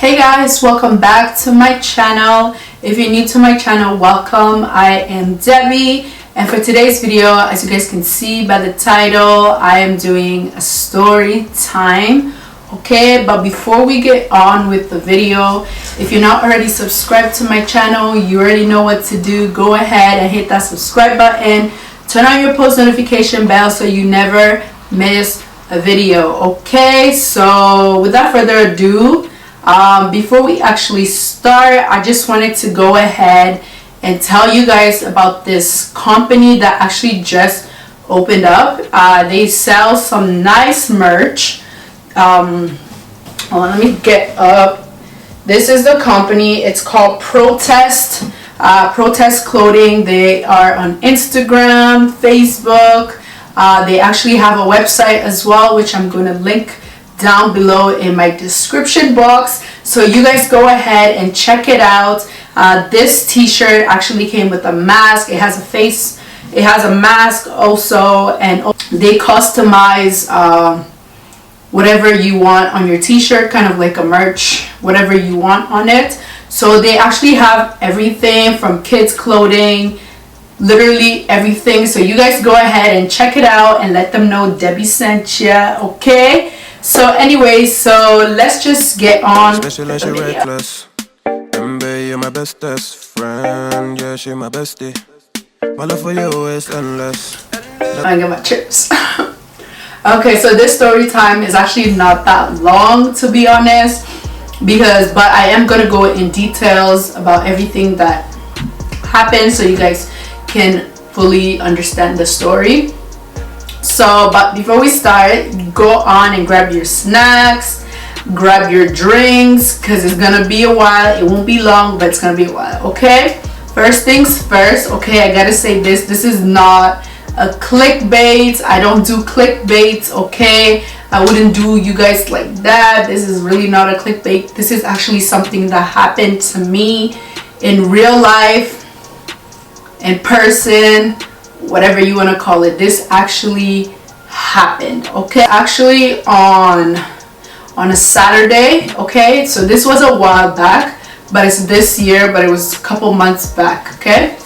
Hey guys, welcome back to my channel. If you're new to my channel, welcome. I am Debbie, and for today's video, as you guys can see by the title, I am doing a story time. Okay, but before we get on with the video, if you're not already subscribed to my channel, you already know what to do. Go ahead and hit that subscribe button, turn on your post notification bell so you never miss a video. Okay, so without further ado, before we actually start, I just wanted to go ahead and tell you guys about this company that actually just opened up. They sell some nice merch. Let me get up. This is the company. It's called Protest Clothing. They are on Instagram, Facebook. They actually have a website as well, which I'm going to link down below in my description box, so you guys go ahead and check it out. This t-shirt actually came with a mask. It has a face, it has a mask also, and they customize whatever you want on your t-shirt, kind of like a merch, whatever you want on it. So they actually have everything from kids clothing, literally everything. So you guys go ahead and check it out and let them know Debbie sent ya. Okay, so anyway, so let's just get on with the video. MB, you're my bestest friend. Yeah, she my bestie. My love for you is endless. I get my chips. Okay, so this story time is actually not that long, to be honest, but I am gonna go in details about everything that happened so you guys can fully understand the story. So, but before we start, go on and grab your snacks, grab your drinks, because it's gonna be a while. It won't be long, but it's gonna be a while. Okay, first things first. Okay, I gotta say this is not a clickbait. I don't do clickbait. Okay, I wouldn't do you guys like that. This is really not a clickbait. This is actually something that happened to me in real life, in person, whatever you want to call it. This actually happened. Okay, actually on a Saturday. Okay, so this was a while back, but it's this year, but it was a couple months back. Okay,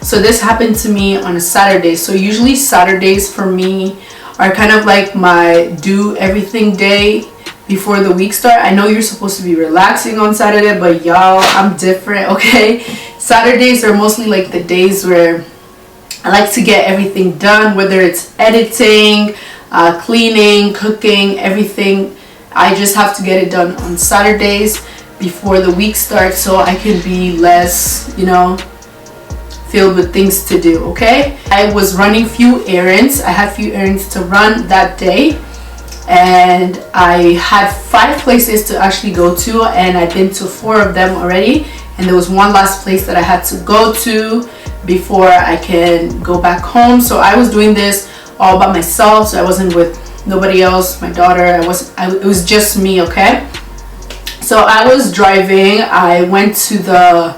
so this happened to me on a Saturday. So usually Saturdays for me are kind of like my do everything day before the week start. I know you're supposed to be relaxing on Saturday, but y'all, I'm different. Okay, Saturdays are mostly like the days where I like to get everything done, whether it's editing, cleaning, cooking, everything. I just have to get it done on Saturdays before the week starts, so I can be less, you know, filled with things to do. Okay, I was running few errands. I had few errands to run that day, and I had 5 places to actually go to, and I've been to 4 of them already, and there was one last place that I had to go to before I can go back home. So I was doing this all by myself, so I wasn't with nobody else, my daughter. It was just me. Okay, so I was driving. I went to the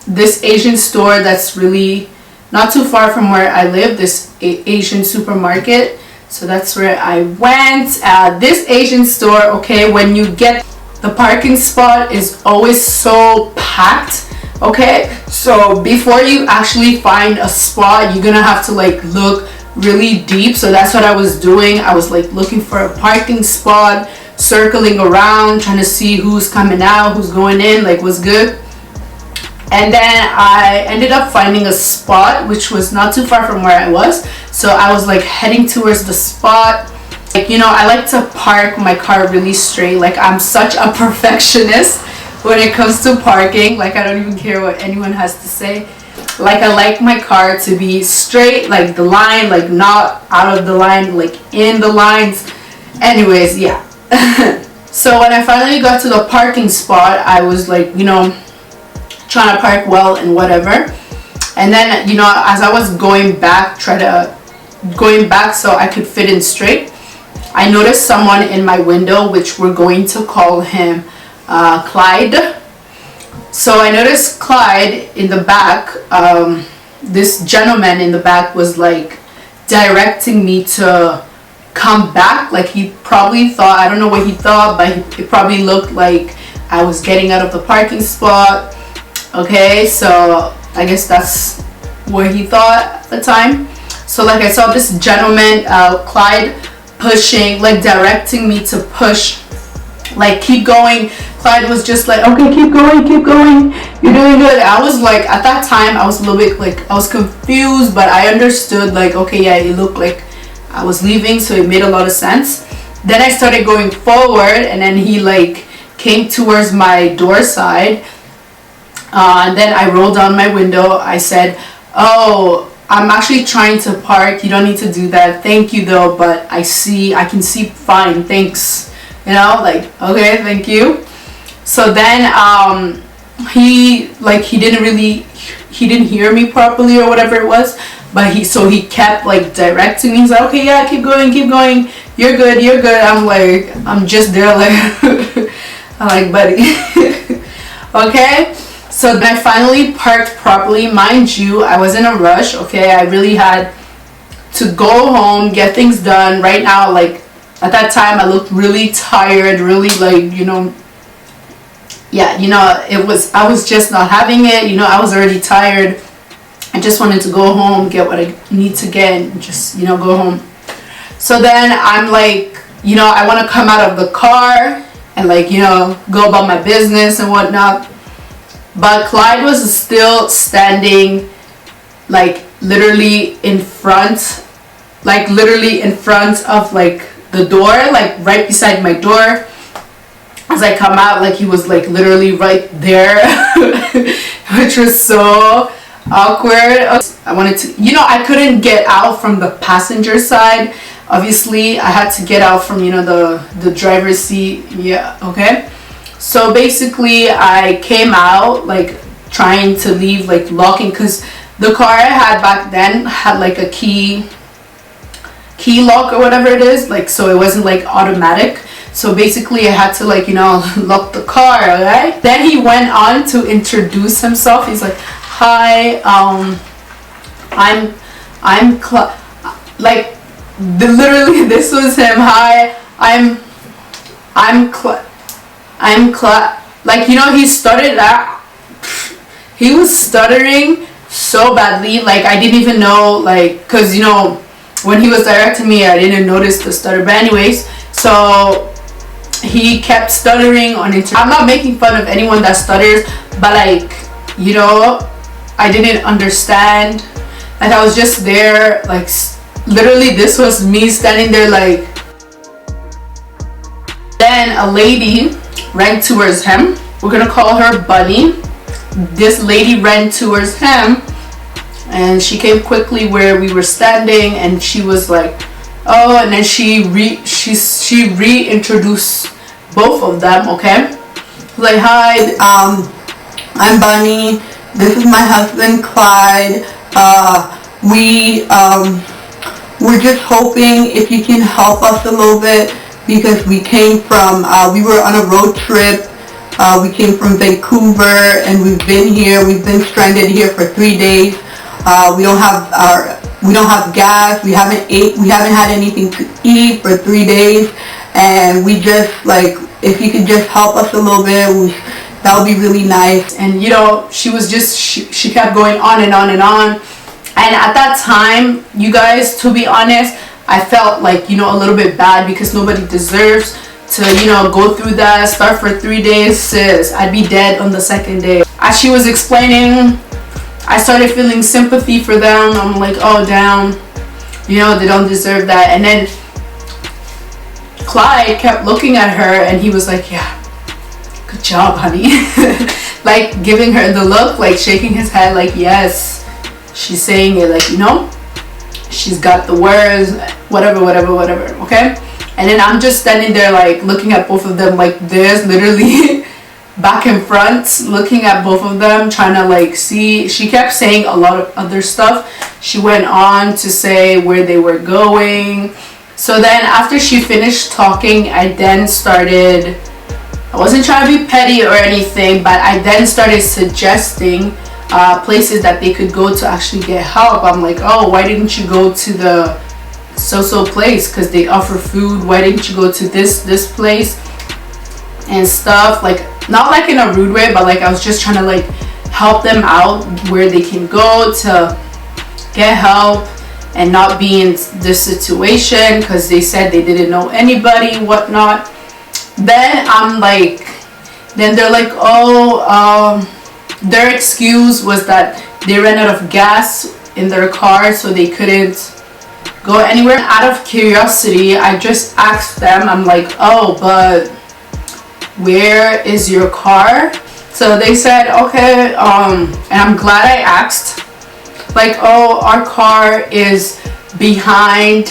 this Asian store that's really not too far from where I live, this Asian supermarket. So that's where I went. This Asian store, okay, when you get the parking spot is always so packed. Okay, so before you actually find a spot, you're gonna have to like look really deep. So that's what I was doing. I was like looking for a parking spot, circling around, trying to see who's coming out, who's going in, like what's good. And then I ended up finding a spot which was not too far from where I was. So I was like heading towards the spot. Like, you know, I like to park my car really straight. Like, I'm such a perfectionist when it comes to parking. Like, I don't even care what anyone has to say. Like, I like my car to be straight, like the line, like not out of the line, like in the lines. Anyways, yeah. So when I finally got to the parking spot, I was like, you know, trying to park well and whatever. And then, you know, as I was going back so I could fit in straight, I noticed someone in my window, which we're going to call him Clyde. So I noticed Clyde in the back. This gentleman in the back was like directing me to come back. Like he probably thought, I don't know what he thought, but it probably looked like I was getting out of the parking spot. Okay, so I guess that's what he thought at the time. So like I saw this gentleman, Clyde, pushing, like directing me to push, like keep going. Clyde was just like, okay, keep going, you're doing good. I was like, at that time I was a little bit like, I was confused, but I understood, like, okay, yeah, it looked like I was leaving, so it made a lot of sense. Then I started going forward, and then he like came towards my door side, and then I rolled down my window. I said, oh, I'm actually trying to park, you don't need to do that, thank you though, but I can see fine, thanks, you know, like, okay, thank you. So then he didn't hear me properly or whatever it was, but he kept like directing me. He's like, okay, yeah, keep going, you're good. I'm like, I'm just there like I'm like, buddy. Okay, so then I finally parked properly. Mind you, I was in a rush. Okay, I really had to go home, get things done right now. Like at that time I looked really tired, really like, you know, yeah, you know, I was just not having it, you know, I was already tired. I just wanted to go home, get what I need to get, and just, you know, go home. So then I'm like, you know, I want to come out of the car and like, you know, go about my business and whatnot. But Clyde was still standing like literally in front of like the door, like right beside my door. As I come out, like he was like literally right there, which was so awkward. I wanted to, you know, I couldn't get out from the passenger side. Obviously, I had to get out from, you know, the driver's seat. Yeah, okay. So basically, I came out like trying to leave, like locking, because the car I had back then had like a key lock or whatever it is, like, so it wasn't like automatic. So basically I had to like, you know, lock the car, alright? Then he went on to introduce himself. He's like, hi, like literally this was him. Hi, like, you know, he started out, he was stuttering so badly, like I didn't even know, like, cause you know, when he was directing me, I didn't notice the stutter. But anyways, so he kept stuttering on it. I'm not making fun of anyone that stutters, but like, you know, I didn't understand. Like I was just there, like literally this was me standing there like. Then a lady ran towards him. We're gonna call her Bunny. This lady ran towards him, and she came quickly where we were standing, and she was like, oh, and then she reintroduced both of them. Okay, like, hi, I'm Bunny, this is my husband Clyde. We're just hoping if you can help us a little bit, because we came from we were on a road trip. We came from Vancouver, and we've been stranded here for 3 days. We don't have gas, we haven't had anything to eat for 3 days, and we just, like, if you could just help us a little bit, that would be really nice. And you know, she was just, she kept going on and on and on. And at that time, you guys, to be honest, I felt like, you know, a little bit bad, because nobody deserves to, you know, go through that, start for 3 days, sis. I'd be dead on the second day. As she was explaining, I started feeling sympathy for them. I'm like, oh damn, you know, they don't deserve that. And then Clyde kept looking at her, and he was like, yeah, good job, honey. Like giving her the look, like shaking his head, like, yes, she's saying it, like, you know, she's got the words, whatever, okay? And then I'm just standing there like looking at both of them like this, literally back and front, looking at both of them, trying to like see. She kept saying a lot of other stuff. She went on to say where they were going. So then after she finished talking, I wasn't trying to be petty or anything, but I then started suggesting places that they could go to actually get help. I'm like, oh, why didn't you go to so place because they offer food. Why didn't you go to this place and stuff? Like, not like in a rude way, but like I was just trying to like help them out where they can go to get help and not be in this situation, because they said they didn't know anybody, whatnot. Then they're like, oh, their excuse was that they ran out of gas in their car, so they couldn't go anywhere. Out of curiosity, I just asked them, I'm like, oh, but where is your car? So they said, okay, and I'm glad I asked. Like, oh, our car is behind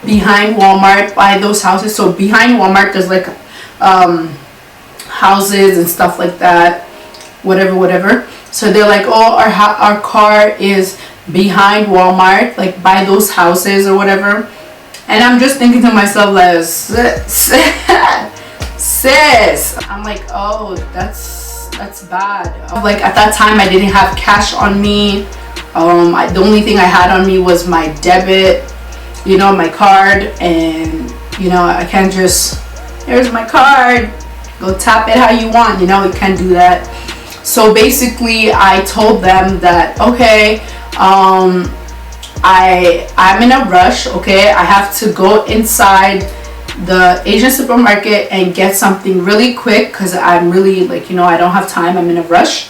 Walmart, by those houses. So behind Walmart there's like houses and stuff like that, whatever. So they're like, oh, our car is behind Walmart, like by those houses or whatever. And I'm just thinking to myself, like, sis, I'm like, oh, that's bad. Like, at that time I didn't have cash on me. The only thing I had on me was my debit, my card, and I can't just, here's my card, go tap it how you want, you can't do that. So basically I told them that, okay, I'm in a rush, okay, I have to go inside the Asian supermarket and get something really quick because I'm really like, I don't have time, I'm in a rush.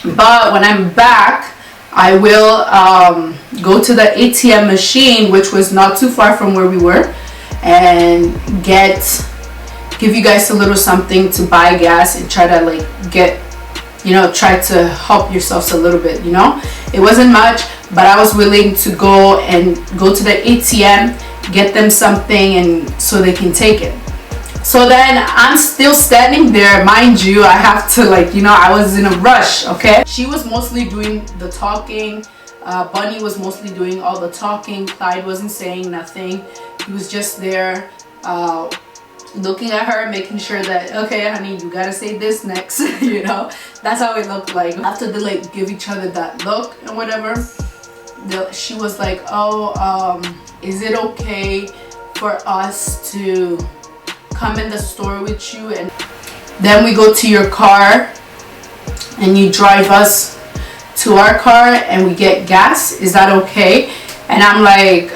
But when I'm back, I will go to the ATM machine, which was not too far from where we were, and give you guys a little something to buy gas and try to like get, try to help yourselves a little bit. It wasn't much, but I was willing to go to the ATM, get them something, and so they can take it. So then I'm still standing there, mind you, I have to like, I was in a rush, okay? She was mostly doing the talking, Bunny was mostly doing all the talking, Clyde wasn't saying nothing. He was just there looking at her, making sure that, okay, honey, you gotta say this next, That's how it looked like. After they like give each other that look and whatever, she was like, oh, is it okay for us to come in the store with you, and then we go to your car and you drive us to our car and we get gas? Is that okay? And I'm like,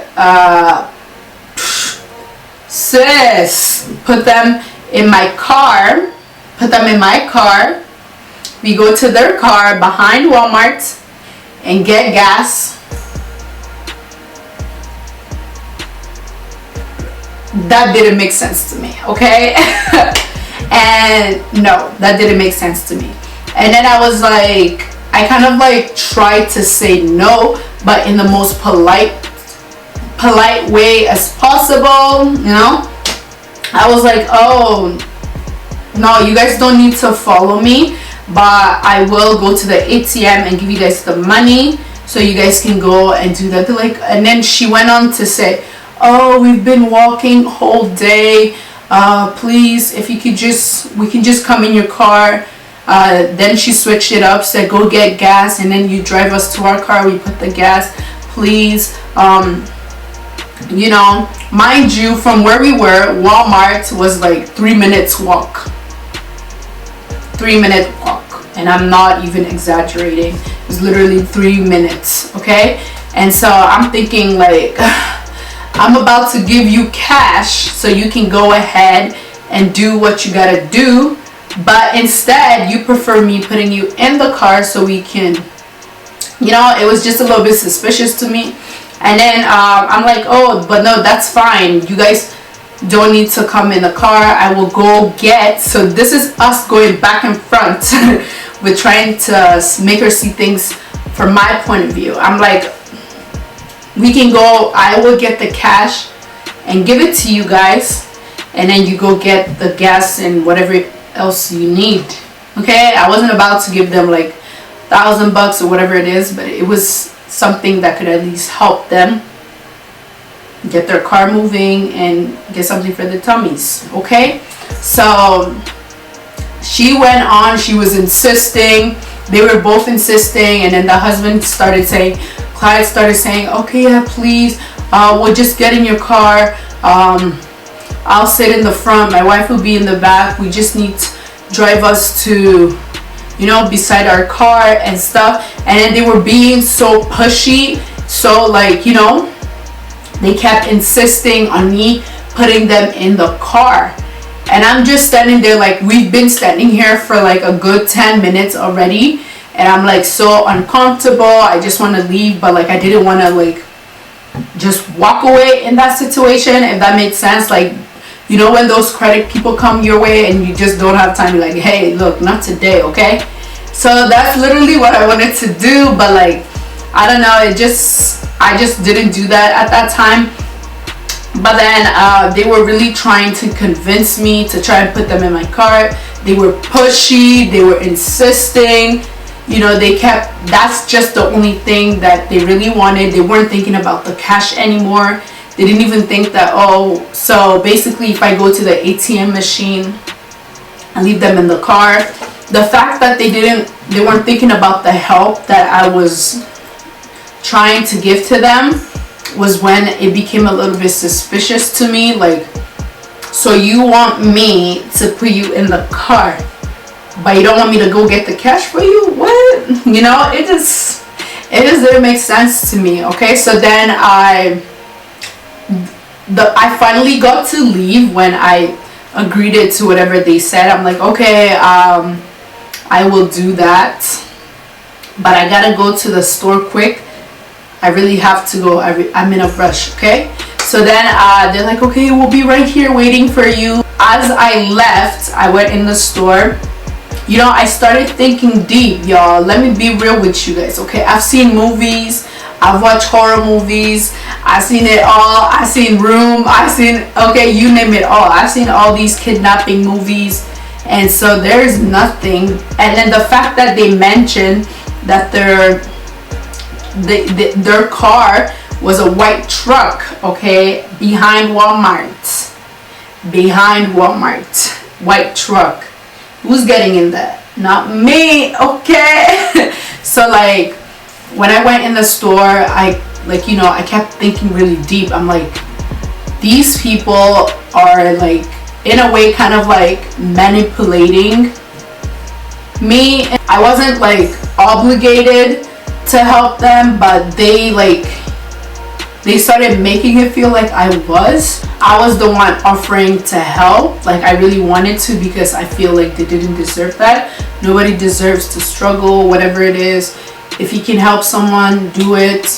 sis, put them in my car, we go to their car behind Walmart and get gas. That didn't make sense to me, okay? And no, that didn't make sense to me. And then I was like, I kind of like tried to say no, but in the most polite way as possible, I was like, oh, no, you guys don't need to follow me, but I will go to the ATM and give you guys the money so you guys can go and do that. Like, and then she went on to say, oh, we've been walking whole day, please, if you could we can just come in your car. Then she switched it up, said go get gas, and then you drive us to our car, we put the gas, please. Mind you, from where we were, Walmart was like 3 minutes walk. 3-minute walk, and I'm not even exaggerating. It was literally 3 minutes, okay? And so I'm thinking like, I'm about to give you cash so you can go ahead and do what you gotta do, but instead you prefer me putting you in the car so we can, it was just a little bit suspicious to me. And then I'm like, oh, but no, that's fine, you guys don't need to come in the car, I will go get. So this is us going back and front with trying to make her see things from my point of view. I'm like, we can go, I will get the cash and give it to you guys, and then you go get the gas and whatever else you need, okay? I wasn't about to give them like $1,000 or whatever it is, but it was something that could at least help them get their car moving and get something for their tummies, okay? So she went on, she was insisting, they were both insisting, and then the husband started saying, Clyde started saying, okay, yeah, please, we'll just get in your car. I'll sit in the front, my wife will be in the back. We just need to drive us to, you know, beside our car and stuff. And then they were being so pushy, so like, you know, they kept insisting on me putting them in the car. And I'm just standing there like, we've been standing here for like a good 10 minutes already, and I'm like so uncomfortable. I just want to leave, but like I didn't want to like just walk away in that situation, if that makes sense. Like, you know, when those credit people come your way and you just don't have time, you're like, hey, look, not today, okay? So that's literally what I wanted to do, but like, I don't know, I just didn't do that at that time. But then they were really trying to convince me to try and put them in my car. They were pushy, they were insisting, you know, they kept, that's just the only thing that they really wanted. They weren't thinking about the cash anymore. They didn't even think that, oh, so basically if I go to the ATM machine and leave them in the car, the fact that they weren't thinking about the help that I was trying to give to them was when it became a little bit suspicious to me. Like, so you want me to put you in the car, but you don't want me to go get the cash for you? What? You know, it just didn't make sense to me. Okay, so then I finally got to leave when I agreed to whatever they said. I'm like, okay, I will do that, but I gotta go to the store quick. I really have to go. I'm in a rush. Okay, so then they're like, okay, we'll be right here waiting for you. As I left, I went in the store. You know, I started thinking deep, y'all. Let me be real with you guys, okay? I've seen movies, I've watched horror movies, I've seen it all. I've seen Room, I've seen, okay, you name it all. I've seen all these kidnapping movies, and so there's nothing. And then the fact that they mentioned that their car was a white truck, okay, behind Walmart, white truck. Who's getting in that? Not me, okay? So like, when I went in the store, I kept thinking really deep. I'm like, these people are like, in a way, kind of like manipulating me. I wasn't like obligated to help them, but they started making it feel like I was the one offering to help. Like, I really wanted to, because I feel like they didn't deserve that. Nobody deserves to struggle, whatever it is. If you can help someone, do it.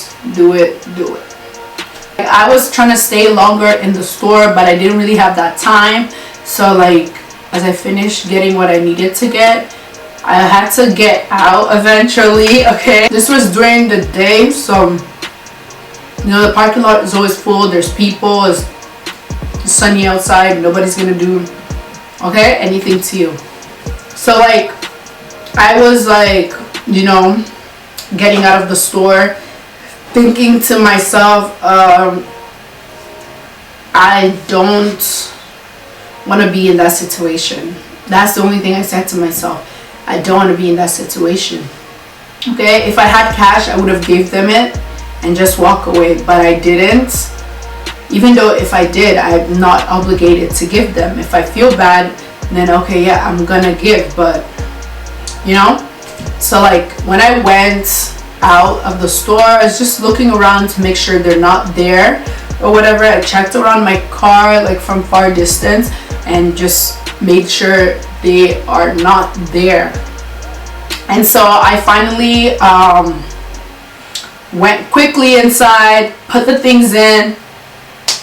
Like, I was trying to stay longer in the store, but I didn't really have that time. So like, as I finished getting what I needed to get, I had to get out eventually, okay? This was during the day, so you know, the parking lot is always full. There's people, it's sunny outside, nobody's gonna do, okay, anything to you. So like, I was like, you know, getting out of the store, thinking to myself, I don't want to be in that situation. That's the only thing I said to myself. I don't want to be in that situation. Okay, if I had cash, I would have gave them it and just walk away, but I didn't. Even though if I did, I'm not obligated to give them. If I feel bad, then okay, yeah, I'm gonna give, but you know. So like, when I went out of the store, I was just looking around to make sure they're not there or whatever. I checked around my car like from far distance and just made sure they are not there. And so I finally went quickly inside, put the things in,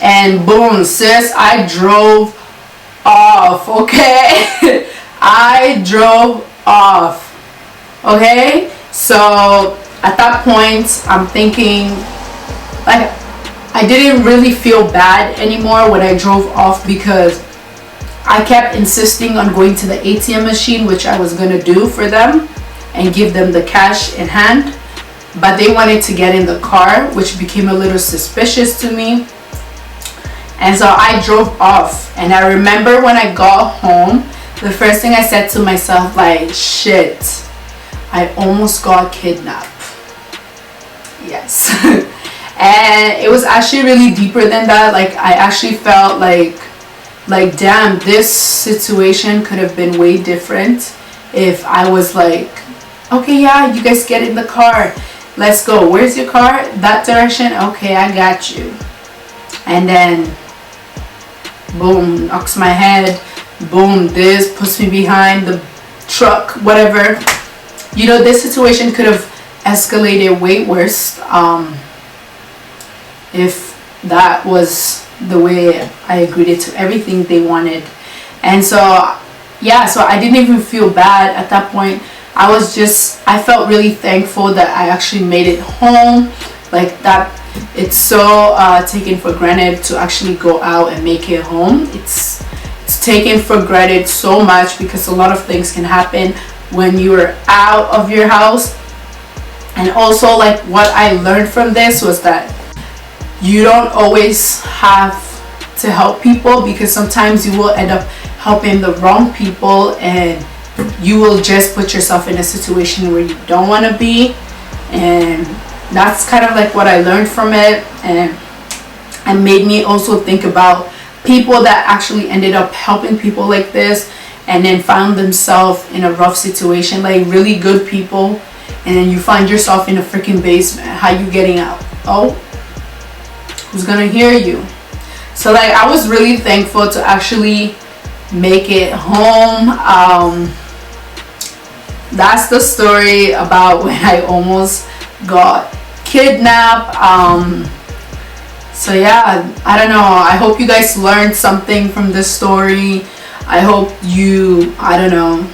and boom, sis, I drove off, okay? I drove off, okay? So at that point, I'm thinking, like, I didn't really feel bad anymore when I drove off, because I kept insisting on going to the ATM machine, which I was gonna do for them and give them the cash in hand, but they wanted to get in the car, which became a little suspicious to me. And so I drove off. And I remember when I got home, the first thing I said to myself, like, shit, I almost got kidnapped. Yes. And it was actually really deeper than that. Like, I actually felt like damn, this situation could have been way different if I was like, okay, yeah, you guys get in the car, let's go. Where's your car? That direction? Okay, I got you. And then boom, knocks my head, boom, this puts me behind the truck, whatever. You know, this situation could have escalated way worse if that was the way I agreed to everything they wanted. And so yeah, so I didn't even feel bad at that point. I felt really thankful that I actually made it home. Like, that, it's so taken for granted to actually go out and make it home. It's taken for granted so much, because a lot of things can happen when you're out of your house. And also, like, what I learned from this was that you don't always have to help people, because sometimes you will end up helping the wrong people, and you will just put yourself in a situation where you don't want to be. And that's kind of like what I learned from it, and made me also think about people that actually ended up helping people like this and then found themselves in a rough situation, like really good people, and then you find yourself in a freaking basement. How you getting out? Oh, who's gonna hear you? So like, I was really thankful to actually make it home. That's the story about when I almost got kidnapped. So yeah, I don't know, I hope you guys learned something from this story. I hope you, I don't know,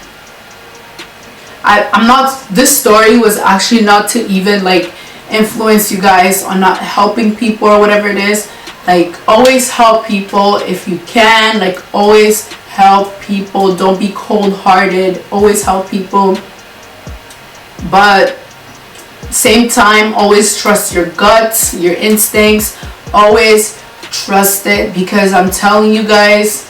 I'm not, this story was actually not to even like influence you guys on not helping people or whatever it is. Like, always help people if you can. Like, always help people. Don't be cold-hearted. Always help people. But same time, always trust your guts, your instincts. Always trust it, because I'm telling you guys,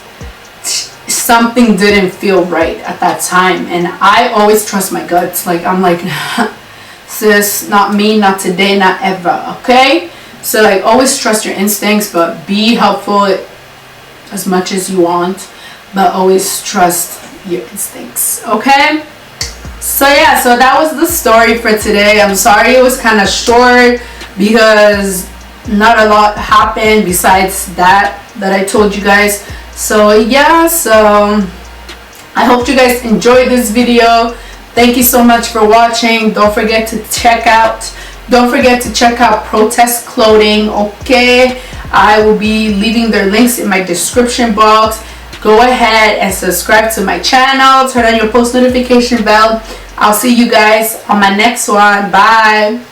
something didn't feel right at that time. And I always trust my guts. Like, I'm like, sis, not me, not today, not ever. Okay? So like, always trust your instincts, but be helpful as much as you want, but always trust your instincts. Okay? So yeah, so that was the story for today. I'm sorry it was kind of short, because not a lot happened besides that I told you guys. So yeah, so I hope you guys enjoyed this video. Thank you so much for watching. Don't forget to check out Protest Clothing. Okay, I will be leaving their links in my description box. Go ahead and subscribe to my channel. Turn on your post notification bell. I'll see you guys on my next one. Bye.